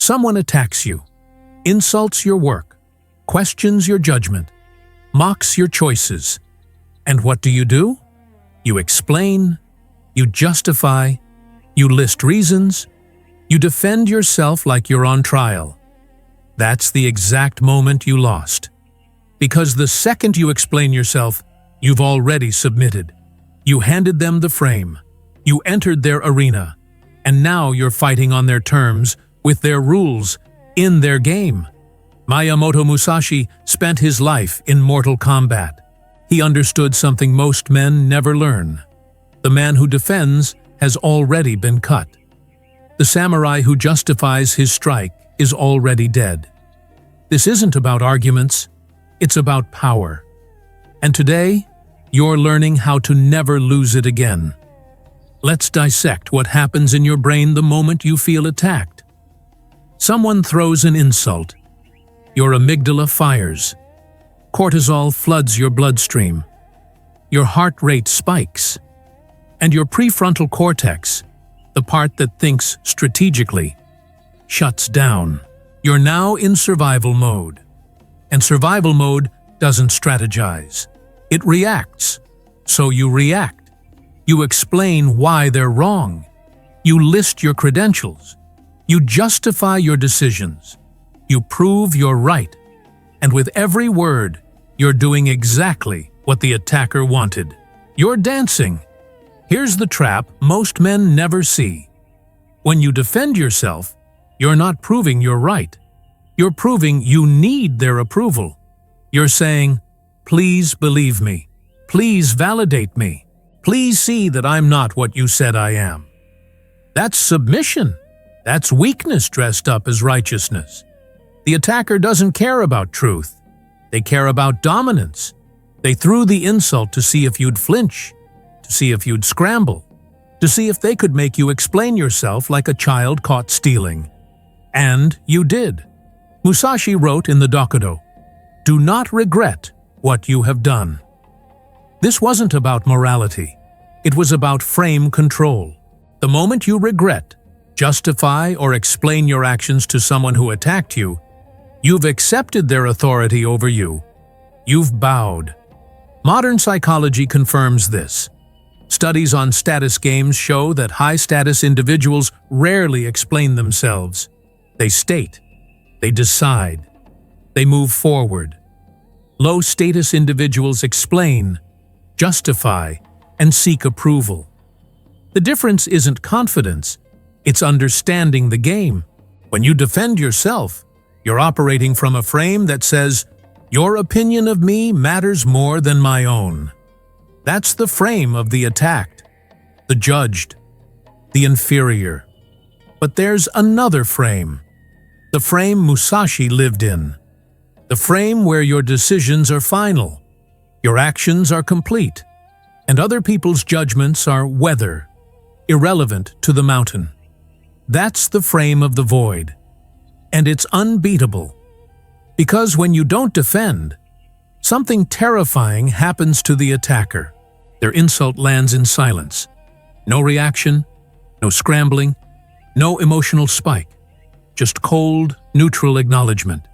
Someone attacks you, insults your work, questions your judgment, mocks your choices. And what do? You explain, you justify, you list reasons, you defend yourself like you're on trial. That's the exact moment you lost. Because the second you explain yourself, you've already submitted. You handed them the frame. You entered their arena. And now you're fighting on their terms, with their rules, in their game. Miyamoto Musashi spent his life in mortal combat. He understood something most men never learn. The man who defends has already been cut. The samurai who justifies his strike is already dead. This isn't about arguments, it's about power. And today, you're learning how to never lose it again. Let's dissect what happens in your brain the moment you feel attacked. Someone throws an insult. Your amygdala fires. Cortisol floods your bloodstream. Your heart rate spikes. And your prefrontal cortex, the part that thinks strategically, shuts down. You're now in survival mode. And survival mode doesn't strategize. It reacts. So you react. You explain why they're wrong. You list your credentials. You justify your decisions. You prove you're right. And with every word, you're doing exactly what the attacker wanted. You're dancing. Here's the trap most men never see. When you defend yourself, you're not proving you're right. You're proving you need their approval. You're saying, please believe me. Please validate me. Please see that I'm not what you said I am. That's submission. That's weakness dressed up as righteousness. The attacker doesn't care about truth. They care about dominance. They threw the insult to see if you'd flinch, to see if you'd scramble, to see if they could make you explain yourself like a child caught stealing. And you did. Musashi wrote in the Dokudo, "Do not regret what you have done." This wasn't about morality. It was about frame control. The moment you regret, justify, or explain your actions to someone who attacked you, you've accepted their authority over you. You've bowed. Modern psychology confirms this. Studies on status games show that high-status individuals rarely explain themselves. They state. They decide. They move forward. Low-status individuals explain, justify, and seek approval. The difference isn't confidence, it's understanding the game. When you defend yourself, you're operating from a frame that says, your opinion of me matters more than my own. That's the frame of the attacked, the judged, the inferior. But there's another frame, the frame Musashi lived in. The frame where your decisions are final, your actions are complete, and other people's judgments are weather, irrelevant to the mountain. That's the frame of the void. And it's unbeatable. Because when you don't defend, something terrifying happens to the attacker. Their insult lands in silence. No reaction, no scrambling, no emotional spike. Just cold, neutral acknowledgement.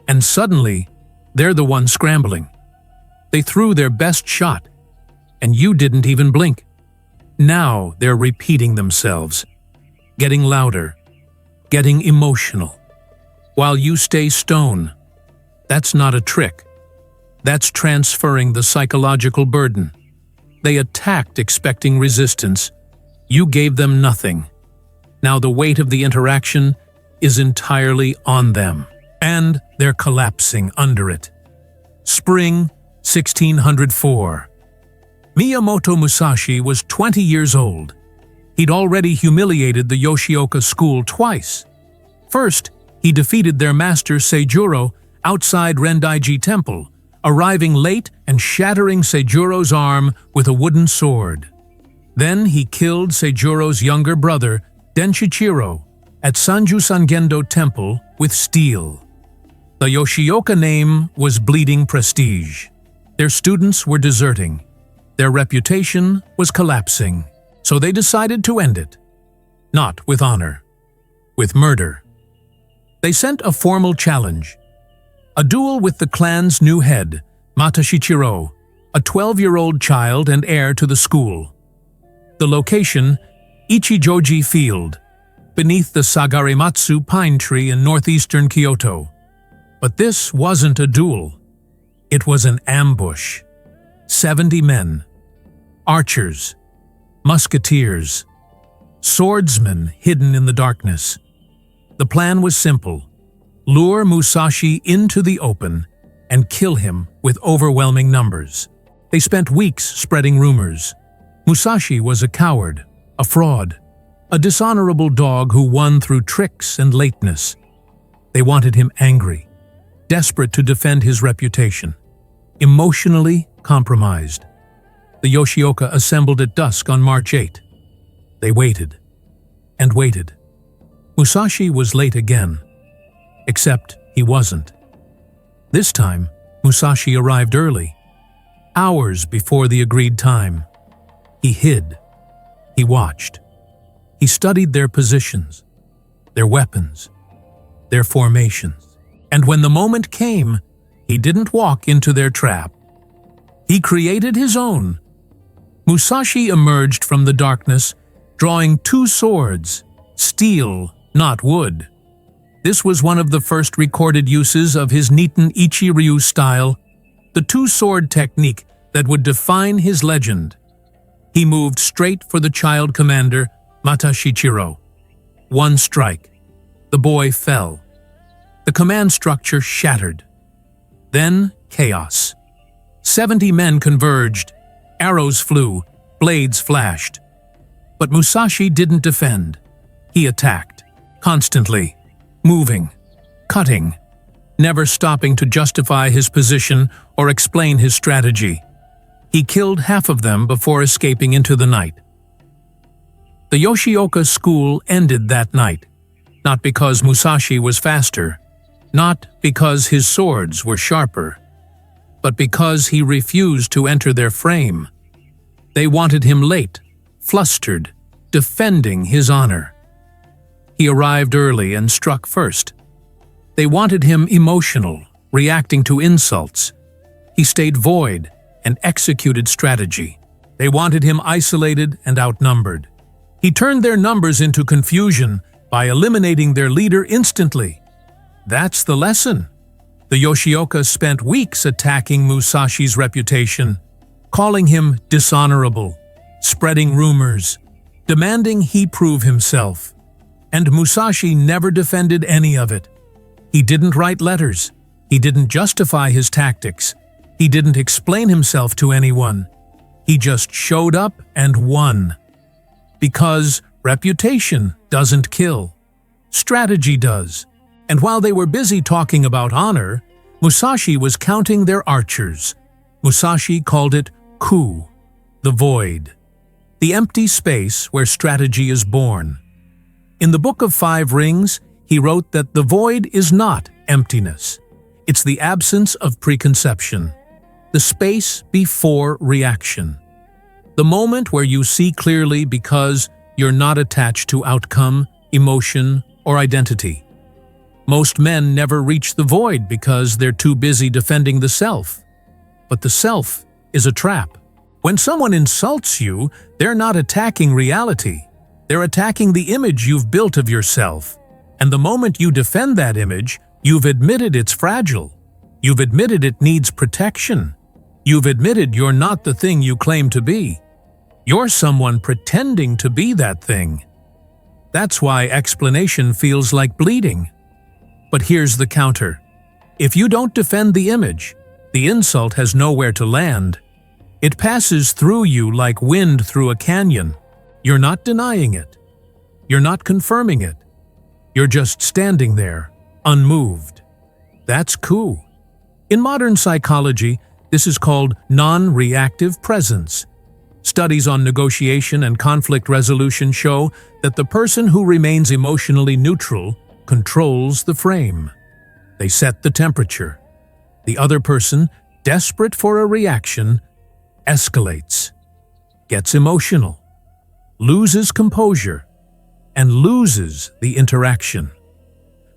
And suddenly, they're the one scrambling. They threw their best shot, and you didn't even blink. Now they're repeating themselves, getting louder, getting emotional. While you stay stone. That's not a trick. That's transferring the psychological burden. They attacked expecting resistance. You gave them nothing. Now the weight of the interaction is entirely on them, and they're collapsing under it. Spring 1604. Miyamoto Musashi was 20 years old. He'd already humiliated the Yoshioka school twice. First, he defeated their master Seijuro outside Rendaiji Temple, arriving late and shattering Seijuro's arm with a wooden sword. Then he killed Seijuro's younger brother, Denshichiro, at Sanju Sangendo Temple with steel. The Yoshioka name was bleeding prestige. Their students were deserting. Their reputation was collapsing, so they decided to end it. Not with honor, with murder. They sent a formal challenge. A duel with the clan's new head, Matashichiro, a 12-year-old child and heir to the school. The location, Ichijoji Field, beneath the Sagarimatsu pine tree in northeastern Kyoto. But this wasn't a duel. It was an ambush. 70 men, archers, musketeers, swordsmen hidden in the darkness. The plan was simple: lure Musashi into the open and kill him with overwhelming numbers. They spent weeks spreading rumors. Musashi was a coward, a fraud, a dishonorable dog who won through tricks and lateness. They wanted him angry, desperate to defend his reputation, emotionally compromised. The Yoshioka assembled at dusk on March 8. They waited and waited. Musashi was late again, except he wasn't. This time, Musashi arrived early, hours before the agreed time. He hid. He watched. He studied their positions, their weapons, their formations. And when the moment came, he didn't walk into their trap. He created his own. Musashi emerged from the darkness, drawing 2 swords, steel, not wood. This was one of the first recorded uses of his Niten Ichi-ryu style, the 2-sword technique that would define his legend. He moved straight for the child commander, Matashichiro. 1 strike. The boy fell. The command structure shattered. Then chaos. 70 men converged. Arrows flew. Blades flashed. But Musashi didn't defend. He attacked. Constantly. Moving. Cutting. Never stopping to justify his position or explain his strategy. He killed half of them before escaping into the night. The Yoshioka school ended that night, not because Musashi was faster, not because his swords were sharper, but because he refused to enter their frame. They wanted him late, flustered, defending his honor. He arrived early and struck first. They wanted him emotional, reacting to insults. He stayed void and executed strategy. They wanted him isolated and outnumbered. He turned their numbers into confusion by eliminating their leader instantly. That's the lesson. The Yoshioka spent weeks attacking Musashi's reputation, calling him dishonorable, spreading rumors, demanding he prove himself. And Musashi never defended any of it. He didn't write letters. He didn't justify his tactics. He didn't explain himself to anyone. He just showed up and won. Because reputation doesn't kill. Strategy does. And while they were busy talking about honor, Musashi was counting their archers. Musashi called it Ku, the void, the empty space where strategy is born. In the Book of 5 Rings, he wrote that the void is not emptiness. It's the absence of preconception, the space before reaction. The moment where you see clearly because you're not attached to outcome, emotion, or identity. Most men never reach the void because they're too busy defending the self. But the self is a trap. When someone insults you, they're not attacking reality. They're attacking the image you've built of yourself. And the moment you defend that image, you've admitted it's fragile. You've admitted it needs protection. You've admitted you're not the thing you claim to be. You're someone pretending to be that thing. That's why explanation feels like bleeding. But here's the counter. If you don't defend the image, the insult has nowhere to land. It passes through you like wind through a canyon. You're not denying it. You're not confirming it. You're just standing there, unmoved. That's cool. In modern psychology, this is called non-reactive presence. Studies on negotiation and conflict resolution show that the person who remains emotionally neutral controls the frame. They set the temperature. The other person, desperate for a reaction, escalates, gets emotional, loses composure, and loses the interaction.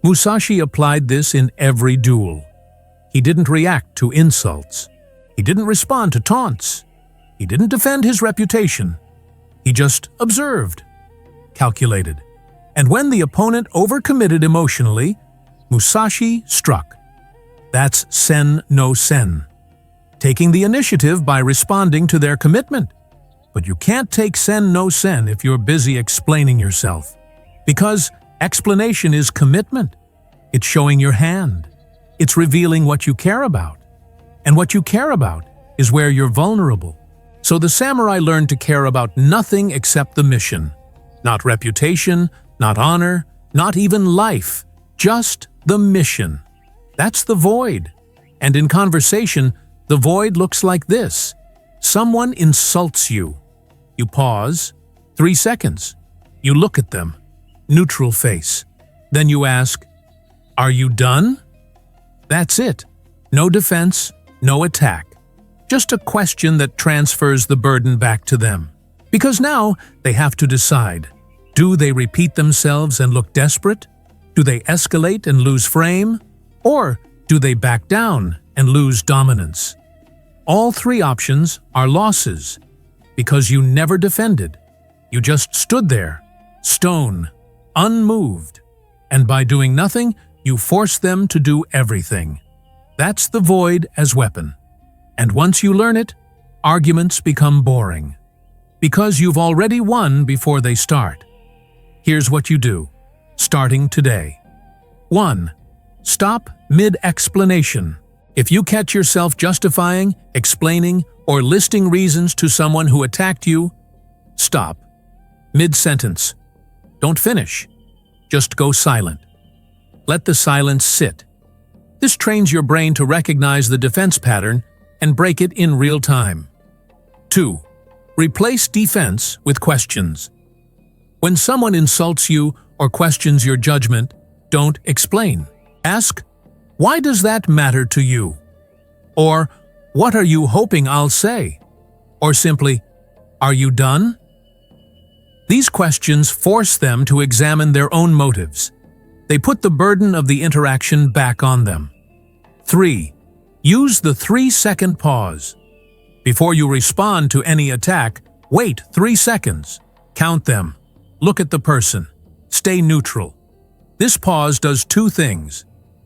Musashi applied this in every duel. He didn't react to insults. He didn't respond to taunts. He didn't defend his reputation. He just observed, calculated. And when the opponent overcommitted emotionally, Musashi struck. That's sen no sen, taking the initiative by responding to their commitment. But you can't take sen no sen if you're busy explaining yourself. Because explanation is commitment. It's showing your hand. It's revealing what you care about. And what you care about is where you're vulnerable. So the samurai learned to care about nothing except the mission. Not reputation, not honor, not even life. Just the mission. That's the void. And in conversation, the void looks like this. Someone insults you. You pause. 3 seconds. You look at them. Neutral face. Then you ask, "Are you done?" That's it. No defense, no attack. Just a question that transfers the burden back to them. Because now they have to decide. Do they repeat themselves and look desperate? Do they escalate and lose frame? Or do they back down and lose dominance? All 3 options are losses because you never defended. You just stood there, stone, unmoved. And by doing nothing, you force them to do everything. That's the void as weapon. And once you learn it, arguments become boring. Because you've already won before they start. Here's what you do, starting today. 1. Stop mid-explanation. If you catch yourself justifying, explaining, or listing reasons to someone who attacked you, stop. Mid-sentence. Don't finish. Just go silent. Let the silence sit. This trains your brain to recognize the defense pattern and break it in real time. 2. Replace defense with questions. When someone insults you or questions your judgment, don't explain. Ask, "Why does that matter to you?" Or, "What are you hoping I'll say?" Or simply, "Are you done?" These questions force them to examine their own motives. They put the burden of the interaction back on them. 3. Use the 3-second pause. Before you respond to any attack, wait 3 seconds. Count them. Look at the person. Stay neutral. This pause does 2 things.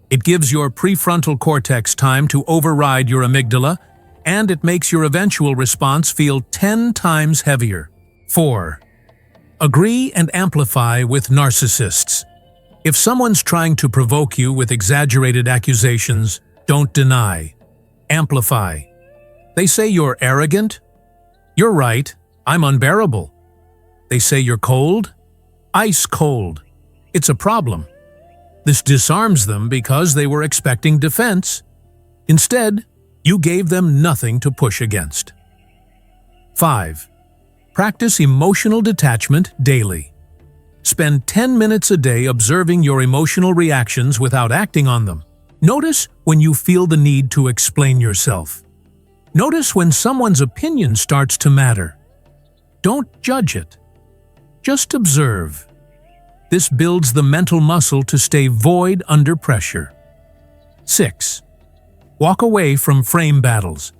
It gives your prefrontal cortex time to override your amygdala, and it makes your eventual response feel 10 times heavier. 4. Agree and amplify with narcissists. If someone's trying to provoke you with exaggerated accusations, don't deny. Amplify. They say you're arrogant? You're right, I'm unbearable. They say you're cold? Ice cold. It's a problem. This disarms them because they were expecting defense. Instead, you gave them nothing to push against. 5. Practice emotional detachment daily. Spend 10 minutes a day observing your emotional reactions without acting on them. Notice when you feel the need to explain yourself. Notice when someone's opinion starts to matter. Don't judge it. Just observe. This builds the mental muscle to stay void under pressure. 6. Walk away from frame battles.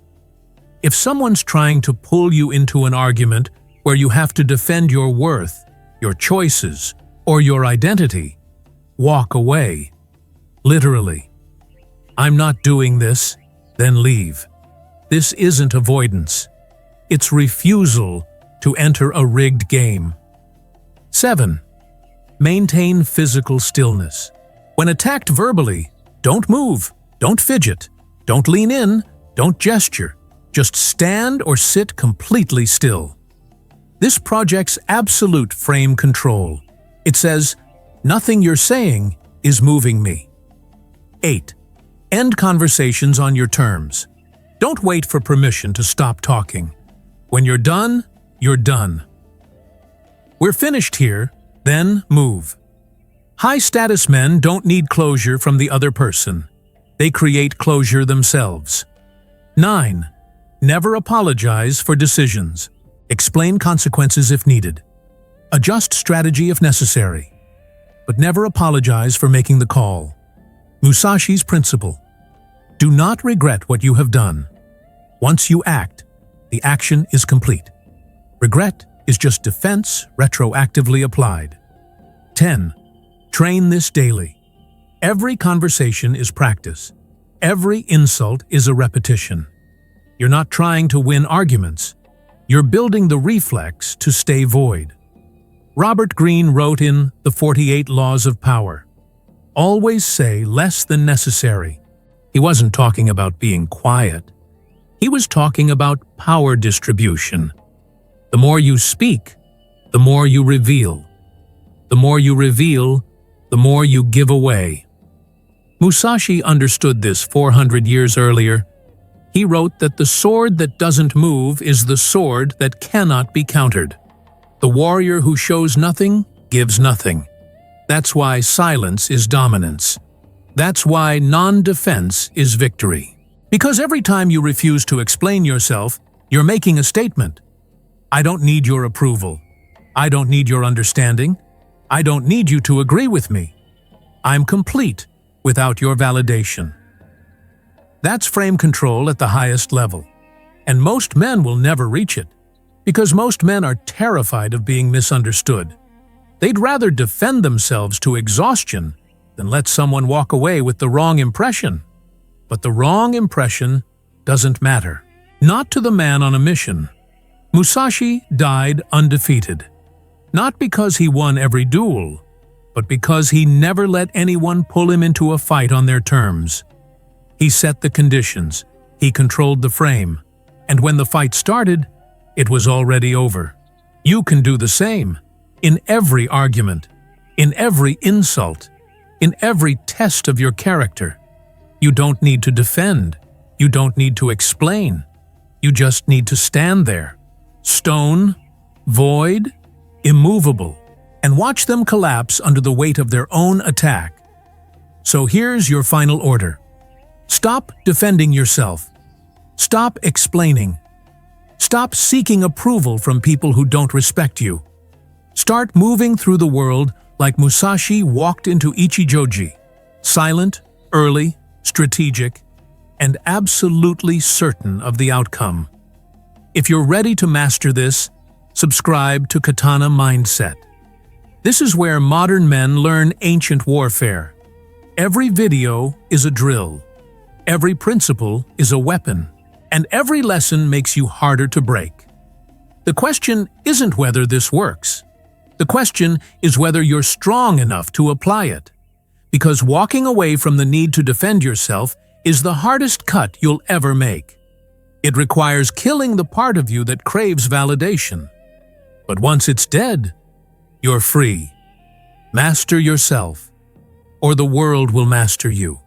If someone's trying to pull you into an argument where you have to defend your worth, your choices, or your identity, walk away. Literally. I'm not doing this, then leave. This isn't avoidance. It's refusal to enter a rigged game. 7. Maintain physical stillness. When attacked verbally, don't move, don't fidget, don't lean in, don't gesture. Just stand or sit completely still. This projects absolute frame control. It says, nothing you're saying is moving me. 8. End conversations on your terms. Don't wait for permission to stop talking. When you're done, you're done. We're finished here, then move. High-status men don't need closure from the other person. They create closure themselves. 9. Never apologize for decisions. Explain consequences if needed. Adjust strategy if necessary. but never apologize for making the call. Musashi's principle: do not regret what you have done. Once you act, the action is complete. Regret is just defense retroactively applied. 10. Train this daily. Every conversation is practice. Every insult is a repetition. You're not trying to win arguments. You're building the reflex to stay void. Robert Greene wrote in The 48 Laws of Power, "Always say less than necessary." He wasn't talking about being quiet. He was talking about power distribution. The more you speak, the more you reveal. The more you reveal, the more you give away. Musashi understood this 400 years earlier. He wrote that the sword that doesn't move is the sword that cannot be countered. The warrior who shows nothing gives nothing. That's why silence is dominance. That's why non-defense is victory. Because every time you refuse to explain yourself, you're making a statement. I don't need your approval. I don't need your understanding. I don't need you to agree with me. I'm complete without your validation. That's frame control at the highest level. And most men will never reach it, because most men are terrified of being misunderstood. They'd rather defend themselves to exhaustion than let someone walk away with the wrong impression. But the wrong impression doesn't matter. Not to the man on a mission. Musashi died undefeated. Not because he won every duel, but because he never let anyone pull him into a fight on their terms. He set the conditions, he controlled the frame, and when the fight started, it was already over. You can do the same. In every argument, in every insult, in every test of your character. You don't need to defend. You don't need to explain. You just need to stand there, stone, void, immovable, and watch them collapse under the weight of their own attack. So here's your final order. Stop defending yourself. Stop explaining. Stop seeking approval from people who don't respect you. Start moving through the world like Musashi walked into Ichijoji, silent, early, strategic, and absolutely certain of the outcome. If you're ready to master this, subscribe to Katana Mindset. This is where modern men learn ancient warfare. Every video is a drill. Every principle is a weapon. And every lesson makes you harder to break. The question isn't whether this works. The question is whether you're strong enough to apply it. Because walking away from the need to defend yourself is the hardest cut you'll ever make. It requires killing the part of you that craves validation. But once it's dead, you're free. Master yourself, or the world will master you.